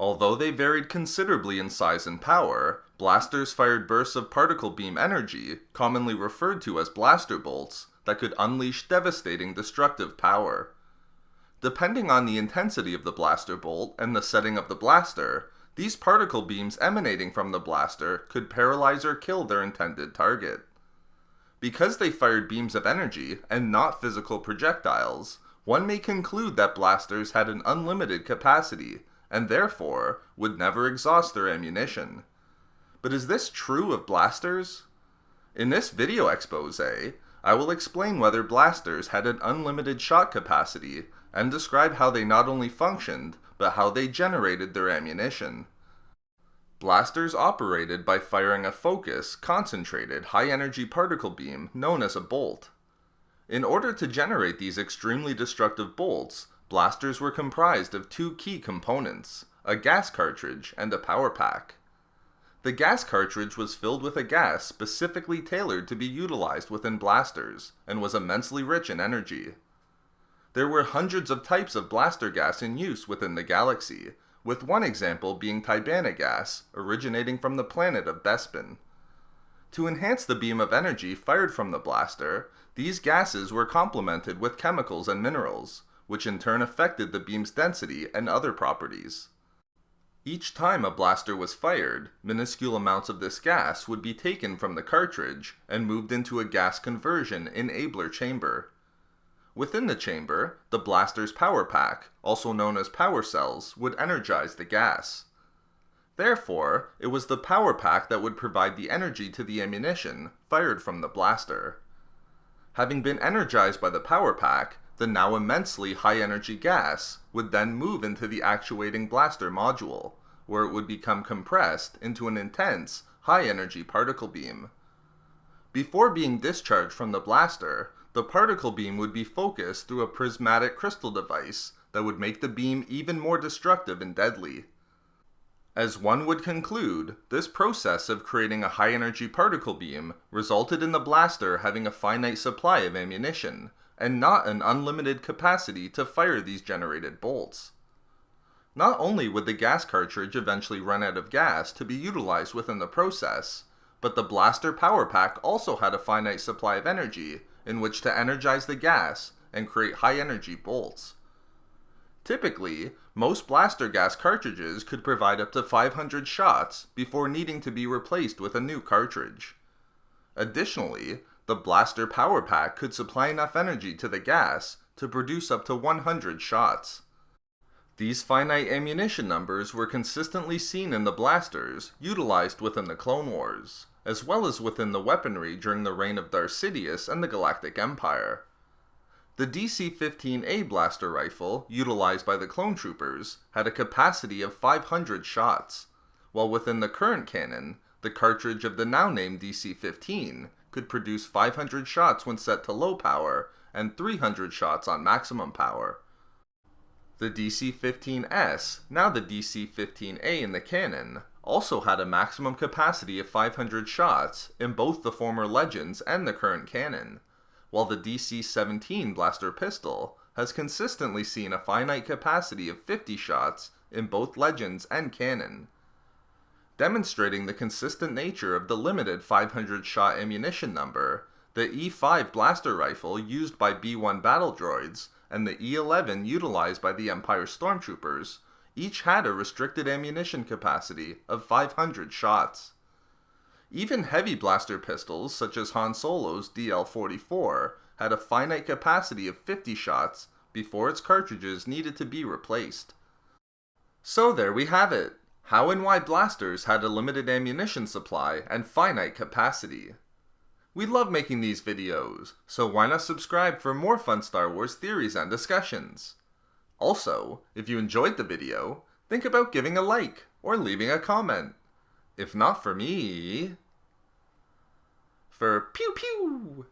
Although they varied considerably in size and power, blasters fired bursts of particle beam energy, commonly referred to as blaster bolts, that could unleash devastating destructive power. Depending on the intensity of the blaster bolt and the setting of the blaster, these particle beams emanating from the blaster could paralyze or kill their intended target. Because they fired beams of energy and not physical projectiles, one may conclude that blasters had an unlimited capacity, and therefore would never exhaust their ammunition. But is this true of blasters? In this video expose, I will explain whether blasters had an unlimited shot capacity, and describe how they not only functioned, but how they generated their ammunition. Blasters operated by firing a focused, concentrated, high-energy particle beam known as a bolt. In order to generate these extremely destructive bolts, blasters were comprised of two key components, a gas cartridge and a power pack. The gas cartridge was filled with a gas specifically tailored to be utilized within blasters, and was immensely rich in energy. There were hundreds of types of blaster gas in use within the galaxy, with one example being Tibana gas, originating from the planet of Bespin. To enhance the beam of energy fired from the blaster, these gases were complemented with chemicals and minerals, which in turn affected the beam's density and other properties. Each time a blaster was fired, minuscule amounts of this gas would be taken from the cartridge and moved into a gas conversion enabler chamber. Within the chamber, the blaster's power pack, also known as power cells, would energize the gas. Therefore, it was the power pack that would provide the energy to the ammunition fired from the blaster. Having been energized by the power pack, the now immensely high-energy gas would then move into the actuating blaster module, where it would become compressed into an intense, high-energy particle beam. Before being discharged from the blaster, the particle beam would be focused through a prismatic crystal device that would make the beam even more destructive and deadly. As one would conclude, this process of creating a high-energy particle beam resulted in the blaster having a finite supply of ammunition, and not an unlimited capacity to fire these generated bolts. Not only would the gas cartridge eventually run out of gas to be utilized within the process, but the blaster power pack also had a finite supply of energy in which to energize the gas and create high-energy bolts. Typically, most blaster gas cartridges could provide up to 500 shots before needing to be replaced with a new cartridge. Additionally, the blaster power pack could supply enough energy to the gas to produce up to 100 shots. These finite ammunition numbers were consistently seen in the blasters utilized within the Clone Wars, as well as within the weaponry during the reign of Darth Sidious and the Galactic Empire. The DC-15A blaster rifle, utilized by the clone troopers, had a capacity of 500 shots, while within the current canon, the cartridge of the now-named DC-15 could produce 500 shots when set to low power, and 300 shots on maximum power. The DC-15S, now the DC-15A in the canon, also had a maximum capacity of 500 shots in both the former Legends and the current canon, while the DC-17 blaster pistol has consistently seen a finite capacity of 50 shots in both Legends and canon. Demonstrating the consistent nature of the limited 500-shot ammunition number, the E5 blaster rifle used by B-1 battle droids and the E11 utilized by the Empire stormtroopers each had a restricted ammunition capacity of 500 shots. Even heavy blaster pistols such as Han Solo's DL-44 had a finite capacity of 50 shots before its cartridges needed to be replaced. So there we have it. How and why blasters had a limited ammunition supply and finite capacity. We love making these videos, so why not subscribe for more fun Star Wars theories and discussions? Also, if you enjoyed the video, think about giving a like or leaving a comment. If not for me, for pew pew!